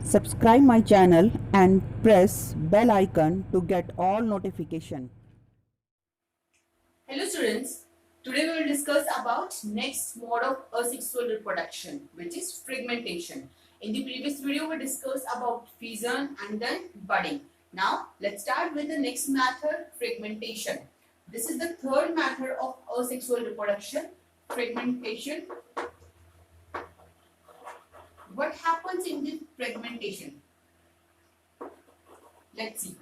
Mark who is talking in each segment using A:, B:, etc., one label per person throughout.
A: Subscribe my channel and press bell icon to get all notification.
B: Hello students, today we will discuss about next mode of asexual reproduction, which is fragmentation. In the previous video we discussed about fission and then budding. Now let's start with the next method, fragmentation. This is the third method of asexual reproduction, fragmentation. What happens in this fragmentation? Let's see.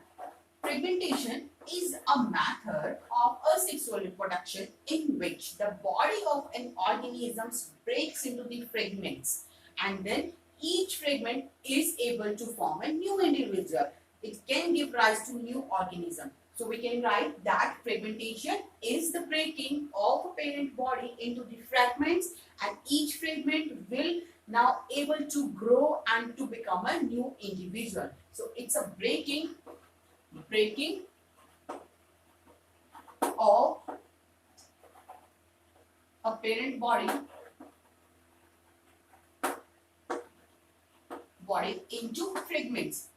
B: Fragmentation is a method of asexual reproduction in which the body of an organism breaks into the fragments and then each fragment is able to form a new individual. It can give rise to new organism. So we can write that fragmentation is the breaking of a parent body into the fragments and each fragment will now able to grow and to become a new individual. So it's a breaking of a parent body into fragments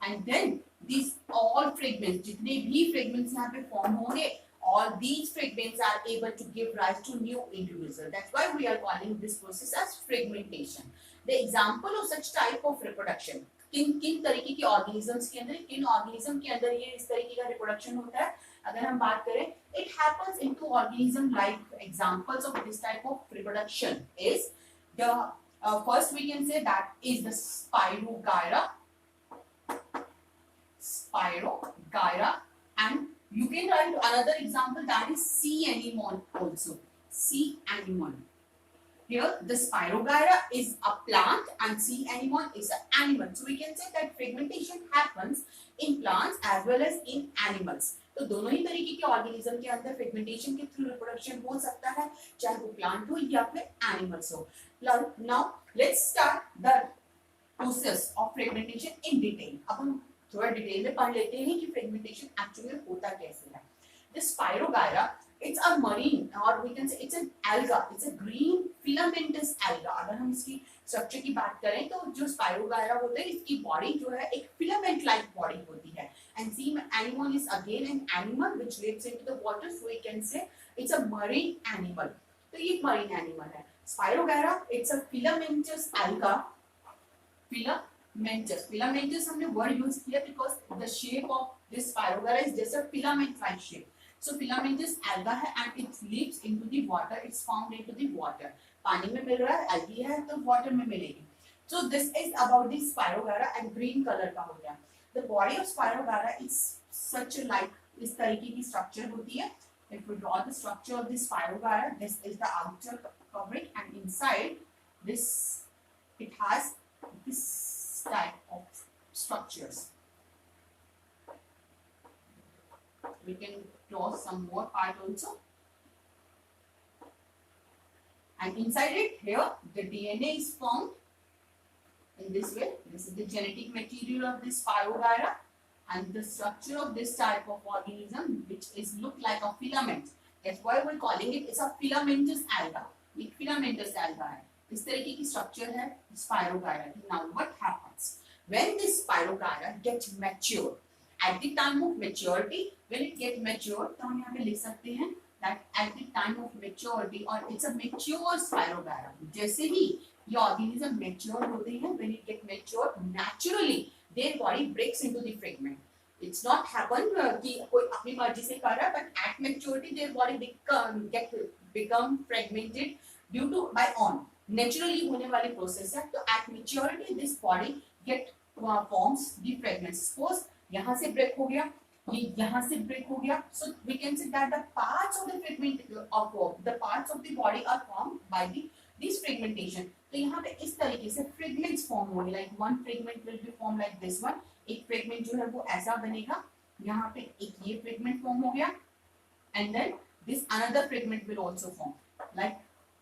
B: and then these all fragments जितने भी fragments यहाँ पे form होंगे all these fragments are able to give rise to new individual. That's why we are calling this process as fragmentation. The example of such type of reproduction, किन किन तरीके के organisms के अंदर, किन ऑर्गेनिज्म के अंदर ये इस तरीके का रिप्रोडक्शन होता है, अगर हम बात करें, it happens into organism like examples of this type of reproduction is the first we can say that is the Spirogyra, and you can write another example that is sea anemone also. Sea anemone. Here the Spirogyra is a plant and sea anemone is an animal. So we can say that fragmentation happens in plants as well as in animals. तो दोनों ही तरीके के organism के अंदर fragmentation के through reproduction हो सकता है, चाहे वो प्लांट हो या फिर एनिमल्स हो. Now let's start the process of fragmentation in detail. अब हम थोड़ा डिटेल में पढ़ लेते हैं कि फ्रेगमेंटेशन एक्चुअली होता कैसे है. The Spirogyra, it's a marine or we can say it's an alga. It's a green filamentous alga. अगर हम इसकी स्ट्रक्चर की बात करें तो जो Spirogyra होता है इसकी बॉडी जो है एक फिलामेंट लाइक बॉडी होती है. And sea anemone is again an animal which lives into the water, so we can say it's a marine animal. तो ये marine animal है. Spirogyra, it's a filamentous alga. Filamentous हमने word use किया because the shape of this Spirogyra is just a filament like shape. So filamentous alga है and it lives into the water. It's found into the water. पानी में मिल रहा है, algae है तो water में मिलेगी. So this is about the Spirogyra and green color का हो गया. The body of Spirogyra is such a like इस तरीके की structure होती है. If we draw the structure of the Spirogyra, this is the outer covering and inside this it has this type of structures. We can draw some more part also. And inside it, here the DNA is formed in this way. This is the genetic material of this Spirogyra and the structure of this type of organism which is look like a filament. That's why we're calling it it's a filamentous alga. एक filamentous alga है. इस तरीके की structure है Spirogyra. Now what happens when this Spirogyra gets mature? At the time of maturity, when it gets mature, तो हम यहाँ पे लिख सकते हैं that at the time of maturity or it's a mature Spirogyra. जैसे ही ये organism mature होते हैं, when it get mature, naturally their body breaks into the fragment. It's not happen कि कोई अपनी मर्जी से कर रहा है, but at maturity their body become fragmented due to by on naturally होने वाली process है. तो at maturity this body get forms the fragments. Suppose यहाँ से ब्रेक हो गया, ये यहाँ से ब्रेक हो गया, so we can say that the parts of the fragment of the parts of the body are formed by this fragmentation. तो यहाँ पे इस तरीके से fragments form होंगे, like one fragment will be formed like this one. एक fragment जो है वो ऐसा बनेगा, यहाँ पे एक ये fragment form हो गया, and then this another fragment will also form. Like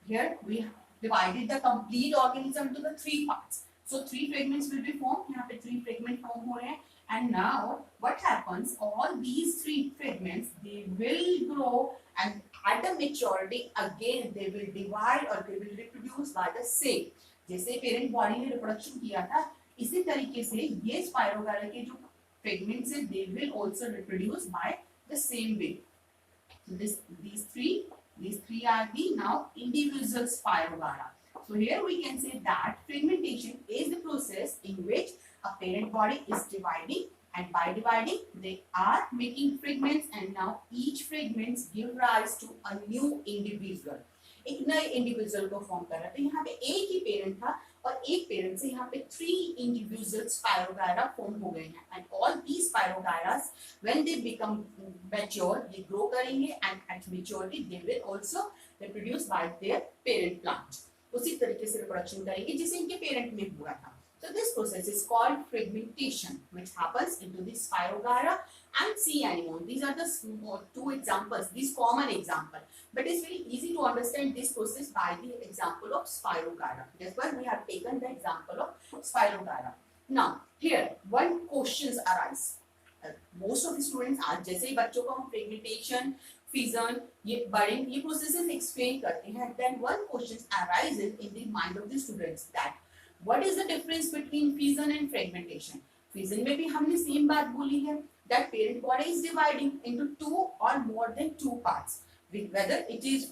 B: here we divided the complete organism into the three parts. So three fragments will be formed. यहाँ पे three fragment form हो रहे हैं. And now what happens, all these three fragments they will grow and at the maturity again they will divide or they will reproduce by the same. जैसे parent body ने reproduction किया था, इसी तरीके से ये स्पायरोगायरा के जो फ्रेगमेंट्स है दे will also reproduce by the same way. So these three are the now individual spirogyra. So here we can say that fragmentation is the process in which a parent body is dividing, and by dividing they are making fragments, and now each fragments give rise to a new individual. एक नए individual को form कर रहा है. तो यहाँ पे एक ही पेरेंट था और एक पेरेंट से यहाँ पे 3 इंडिविजुअल स्पायरोगायरा फॉर्म हो गए हैं. And all these spirogyras when they become mature they grow करेंगे, and at maturity they will also reproduce by their parent plant. उसी तरीके से रिप्रोडक्शन करेंगे जिसे इनके पेरेंट में हुआ था. So this process is called fragmentation, which happens into the spirogyra and sea anemone. These are the two examples, these common examples. But it's very easy to understand this process by the example of spirogyra. That's why we have taken the example of spirogyra. Now, here one questions arise. Most of the students are जैसे ही बच्चों को हम fragmentation, fission, ये budding, ये processes explain करते हैं. Then one question arises in the mind of the students that what is the difference between fission and fragmentation? Fission में भी हमने सेम बात बोली है that parent body is dividing into 2 or more than 2 parts, whether it is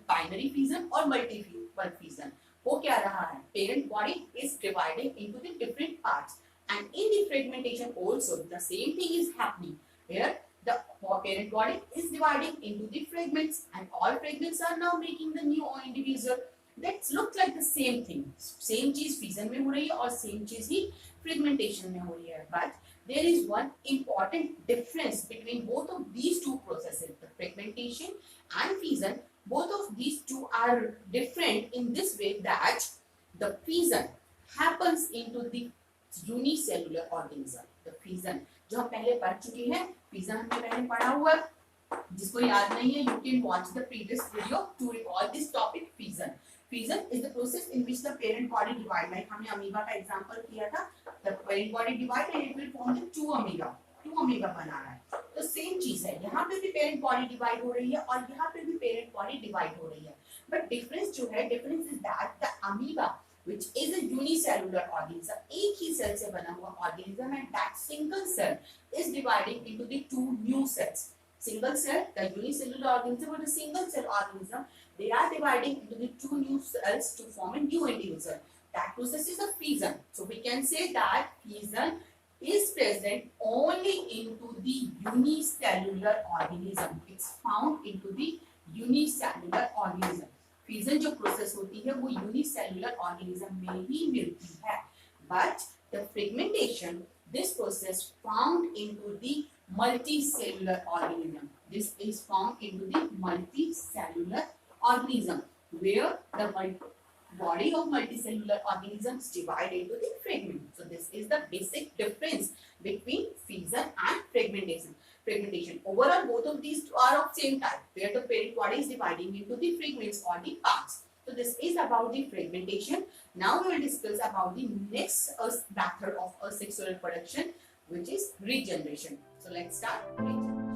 B: binary fission or multiple fission. वो क्या रहा है? Parent body is dividing into the different parts, and in the fragmentation also the same thing is happening. Here the parent body is dividing into the fragments, and all fragments are now making the new individual. That look like the same thing. Same चीज fission में हो रही है और same चीज ही fragmentation में हो रही है. But there is one important difference between both of these two processes, the fragmentation and fission. Both of these two are different in this way that the fission happens into the unicellular organism. The fission जो हम पहले पढ़ चुके हैं, fission हमने पहले पढ़ा हुआ. जिसको याद नहीं है, you can watch the previous video to recall this topic. Fission. Fission is the process in which the parent body divide. Like हमने amoeba का example किया था. The parent body divide and it will form the 2 amoeba. 2 amoeba बना रहा है. तो same चीज है. यहाँ पे भी parent body divide हो रही है और यहाँ पे भी parent body divide हो रही है. But difference जो है, difference is that the amoeba, which is a unicellular organism, एक ही cell से बना हुआ organism, and that single cell is dividing into the 2 new cells. Single cell, the unicellular organism or the single cell organism, they are dividing into the 2 new cells to form a new individual. That process is a fission. So we can say that fission is present only into the unicellular organism. It's found into the unicellular organism. Fission जो process होती है वो unicellular organism में ही मिलती है. But the fragmentation, this process found into the multicellular organism. This is found into the multicellular organism, where the body of multicellular organisms divide into the fragment. So this is the basic difference between fission and fragmentation. Overall, both of these are of same type, where the parent body is dividing into the fragments or the parts. So this is about the fragmentation. Now we will discuss about the next method of asexual reproduction, which is regeneration. So let's start regeneration.